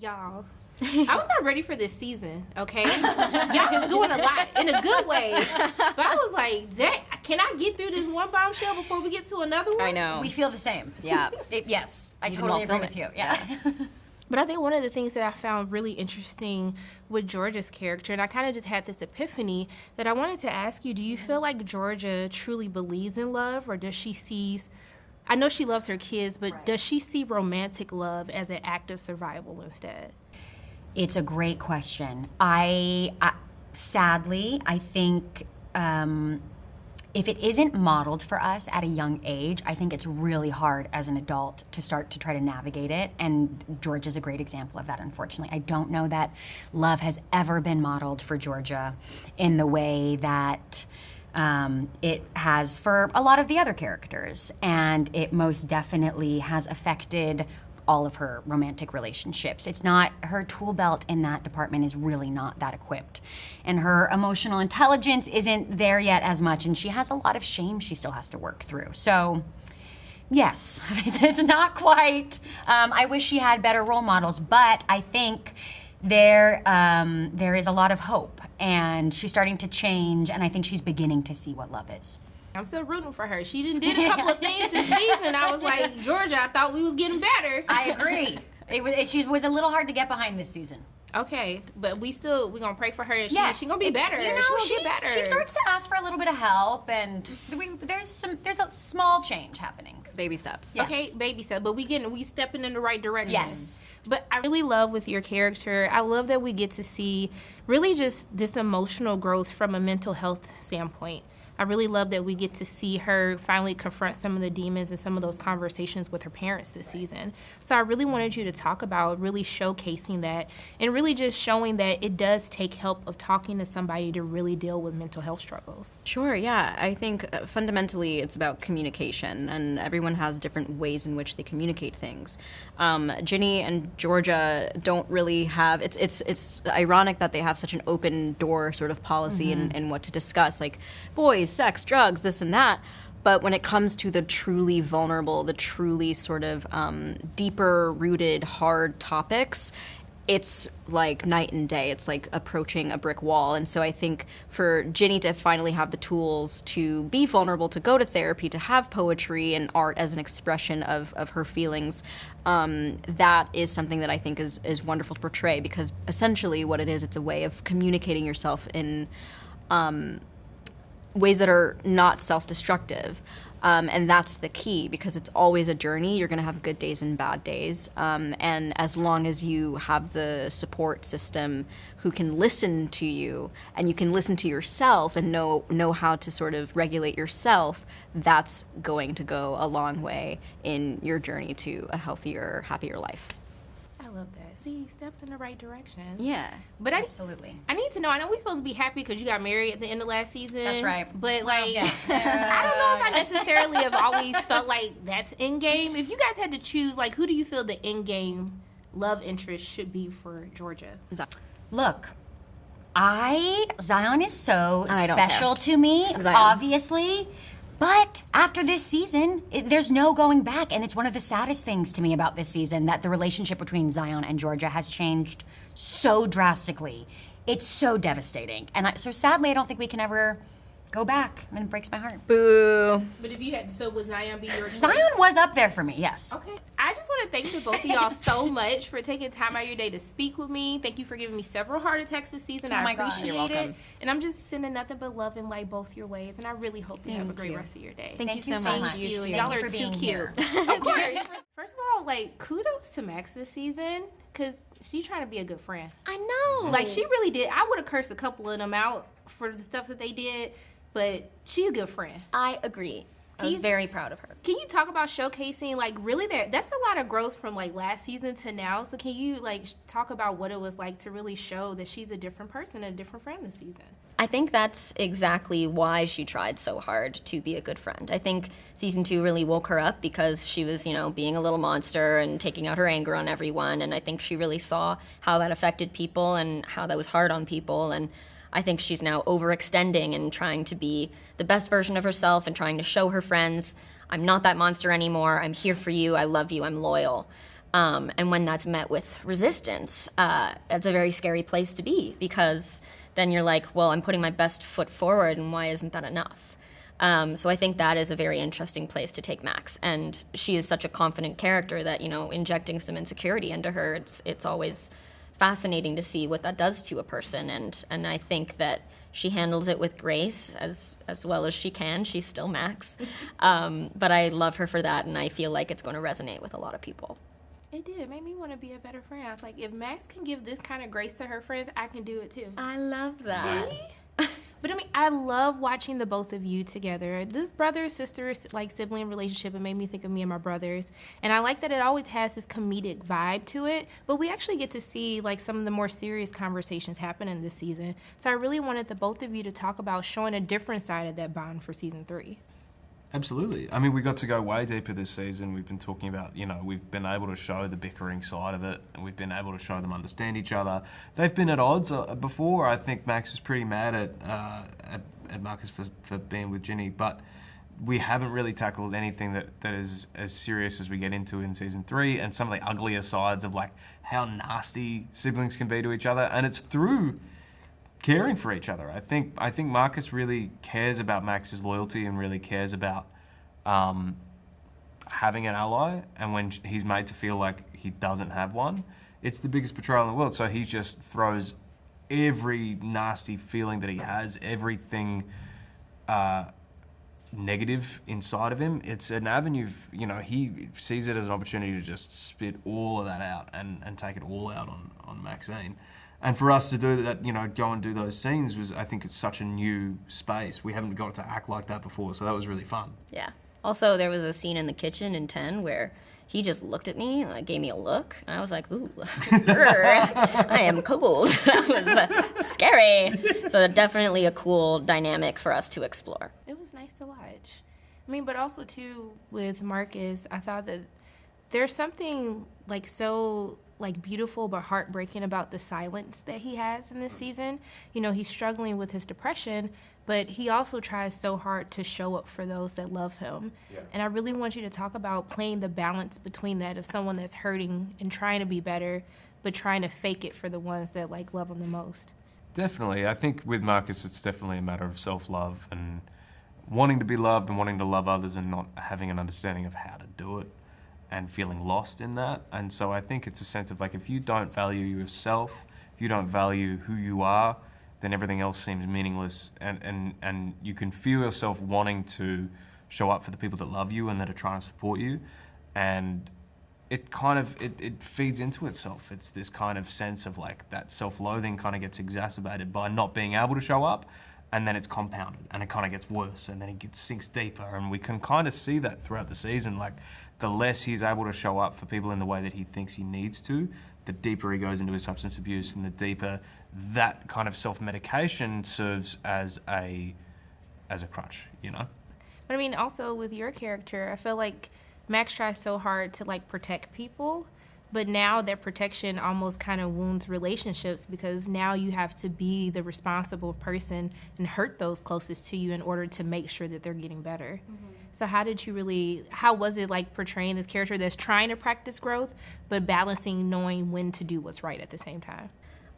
Y'all, I was not ready for this season, okay? Y'all was doing a lot in a good way. But I was like, can I get through this one bombshell before we get to another one? I know. We feel the same. Yeah. Yes, I totally agree with you. Yeah. But I think one of the things that I found really interesting with Georgia's character, and I kind of just had this epiphany that I wanted to ask you, do you feel like Georgia truly believes in love, or does she sees, I know she loves her kids, but does she see romantic love as an act of survival instead? It's a great question. Sadly, I think if it isn't modeled for us at a young age, I think it's really hard as an adult to start to try to navigate it. And Georgia's a great example of that, unfortunately. I don't know that love has ever been modeled for Georgia in the way that it has for a lot of the other characters. And it most definitely has affected all of her romantic relationships. It's not, her tool belt in that department is really not that equipped. And her emotional intelligence isn't there yet as much, and she has a lot of shame she still has to work through. So, yes, it's not quite, I wish she had better role models, but I think there is a lot of hope, and she's starting to change, and I think she's beginning to see what love is. I'm still rooting for her. She did a couple of things this season. I was like, Georgia, I thought we was getting better. I agree. She was a little hard to get behind this season. Okay, but we're gonna pray for her. Yes, She's gonna be better. You know, She's gonna get better. She starts to ask for a little bit of help, and there's a small change happening. Baby steps. Yes. Okay, baby step, but we stepping in the right direction. Yes. But I really love with your character, I love that we get to see really just this emotional growth from a mental health standpoint. I really love that we get to see her finally confront some of the demons and some of those conversations with her parents this season. So I really wanted you to talk about really showcasing that and really just showing that it does take help of talking to somebody to really deal with mental health struggles. Sure, yeah. I think fundamentally it's about communication, and everyone has different ways in which they communicate things. Ginny and Georgia don't really have, it's ironic that they have such an open door sort of policy in what to discuss, like boys, sex, drugs, this and that. But when it comes to the truly vulnerable, the truly sort of deeper rooted, hard topics, it's like night and day. It's like approaching a brick wall. And so I think for Ginny to finally have the tools to be vulnerable, to go to therapy, to have poetry and art as an expression of her feelings, that is something that I think is wonderful to portray, because essentially what it is, it's a way of communicating yourself in ways that are not self-destructive. And that's the key, because it's always a journey. You're going to have good days and bad days. And as long as you have the support system who can listen to you, and you can listen to yourself and know how to sort of regulate yourself, that's going to go a long way in your journey to a healthier, happier life. I love that. See, steps in the right direction. Yeah. But Absolutely. I need to know, I know we're supposed to be happy because you got married at the end of last season. That's right. But, like, I don't know if I necessarily have always felt like that's endgame. If you guys had to choose, like, who do you feel the endgame love interest should be for Georgia? Look, Zion is so I don't special to me, Zion. obviously. But after this season, there's no going back. And it's one of the saddest things to me about this season, that the relationship between Zion and Georgia has changed so drastically. It's so devastating. And so sadly, I don't think we can ever go back. And it breaks my heart. Boo. But if you had, so would Zion be your choice? Zion was up there for me, yes. Okay. I just want to thank the both of y'all so much for taking time out of your day to speak with me. Thank you for giving me several heart attacks this season. I appreciate You're welcome. it. And I'm just sending nothing but love and light both your ways. And I really hope you have a great rest of your day. Thank you so so much. much. You. Thank Y'all you are for too being cute. here. Of course. First of all, like, kudos to Max this season, because she's trying to be a good friend. I know. Like, she really did. I would have cursed a couple of them out for the stuff that they did, but she's a good friend. I agree. I was very proud of her. Can you talk about showcasing, like, really that's a lot of growth from, like, last season to now. So can you, like, talk about what it was like to really show that she's a different person and a different friend this season? I think that's exactly why she tried so hard to be a good friend. I think season 2 really woke her up because she was, being a little monster and taking out her anger on everyone. And I think she really saw how that affected people and how that was hard on people. And I think she's now overextending and trying to be the best version of herself and trying to show her friends, I'm not that monster anymore. I'm here for you. I love you. I'm loyal. And when that's met with resistance, it's a very scary place to be, because then you're like, well, I'm putting my best foot forward, and why isn't that enough? So I think that is a very interesting place to take Max. And she is such a confident character that, injecting some insecurity into her, it's always fascinating to see what that does to a person. And I think that she handles it with grace as well as she can. She's still Max. But I love her for that, and I feel like it's going to resonate with a lot of people. It did. It made me want to be a better friend. I was like, if Max can give this kind of grace to her friends, I can do it too. I love that. See? But I love watching the both of you together. This brother-sister, sibling relationship, it made me think of me and my brothers. And I like that it always has this comedic vibe to it, but we actually get to see some of the more serious conversations happen in this season. So I really wanted the both of you to talk about showing a different side of that bond for season 3. Absolutely. We got to go way deeper this season. We've been talking about, we've been able to show the bickering side of it, and we've been able to show them understand each other. They've been at odds before. I think Max is pretty mad at Marcus for being with Ginny, but we haven't really tackled anything that is as serious as we get into in season 3, and some of the uglier sides of how nasty siblings can be to each other, and it's through caring for each other. I think Marcus really cares about Max's loyalty and really cares about having an ally, and when he's made to feel like he doesn't have one, it's the biggest betrayal in the world. So he just throws every nasty feeling that he has, everything negative inside of him. It's an avenue, he sees it as an opportunity to just spit all of that out and take it all out on Maxine. And for us to do that, go and do those scenes I think it's such a new space. We haven't got to act like that before, so that was really fun. Yeah. Also, there was a scene in the kitchen in 10 where he just looked at me and gave me a look, and I was like, ooh, I am cold. That was scary. So definitely a cool dynamic for us to explore. It was nice to watch. But also, too, with Marcus, I thought that there's something so beautiful but heartbreaking about the silence that he has in this season. He's struggling with his depression, but he also tries so hard to show up for those that love him. Yeah. And I really want you to talk about playing the balance between that of someone that's hurting and trying to be better, but trying to fake it for the ones that love him the most. Definitely. I think with Marcus, it's definitely a matter of self-love and wanting to be loved and wanting to love others and not having an understanding of how to do it, and feeling lost in that. And so I think it's a sense of if you don't value yourself, if you don't value who you are, then everything else seems meaningless, and you can feel yourself wanting to show up for the people that love you and that are trying to support you, and it kind of it feeds into itself. It's this kind of sense of that self-loathing kind of gets exacerbated by not being able to show up, and then it's compounded and it kind of gets worse, and then it sinks deeper, and we can kind of see that throughout the season. The less he's able to show up for people in the way that he thinks he needs to, the deeper he goes into his substance abuse, and the deeper that kind of self-medication serves as a crutch, But also with your character, I feel like Max tries so hard to protect people, but now that protection almost kind of wounds relationships, because now you have to be the responsible person and hurt those closest to you in order to make sure that they're getting better. Mm-hmm. So how was it portraying this character that's trying to practice growth, but balancing knowing when to do what's right at the same time?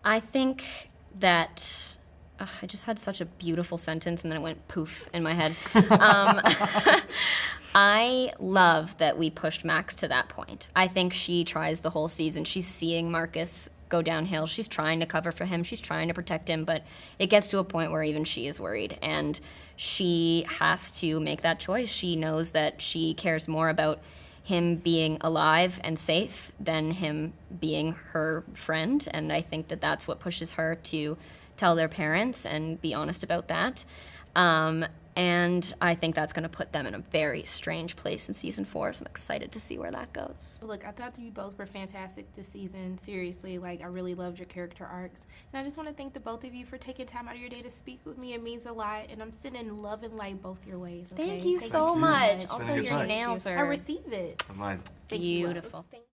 I think that I just had such a beautiful sentence, and then it went poof in my head. I love that we pushed Max to that point. I think she tries the whole season. She's seeing Marcus go downhill. She's trying to cover for him. She's trying to protect him, but it gets to a point where even she is worried, and she has to make that choice. She knows that she cares more about him being alive and safe than him being her friend, and I think that that's what pushes her to tell their parents and be honest about that. And I think that's going to put them in a very strange place in season 4, so I'm excited to see where that goes. Look, I thought you both were fantastic this season. Seriously, I really loved your character arcs. And I just want to thank the both of you for taking time out of your day to speak with me. It means a lot, and I'm sending love and light both your ways. Okay? Thank you so much. Also, Good your night. nails are... I receive it. Amazing. Thank you, beautiful. love.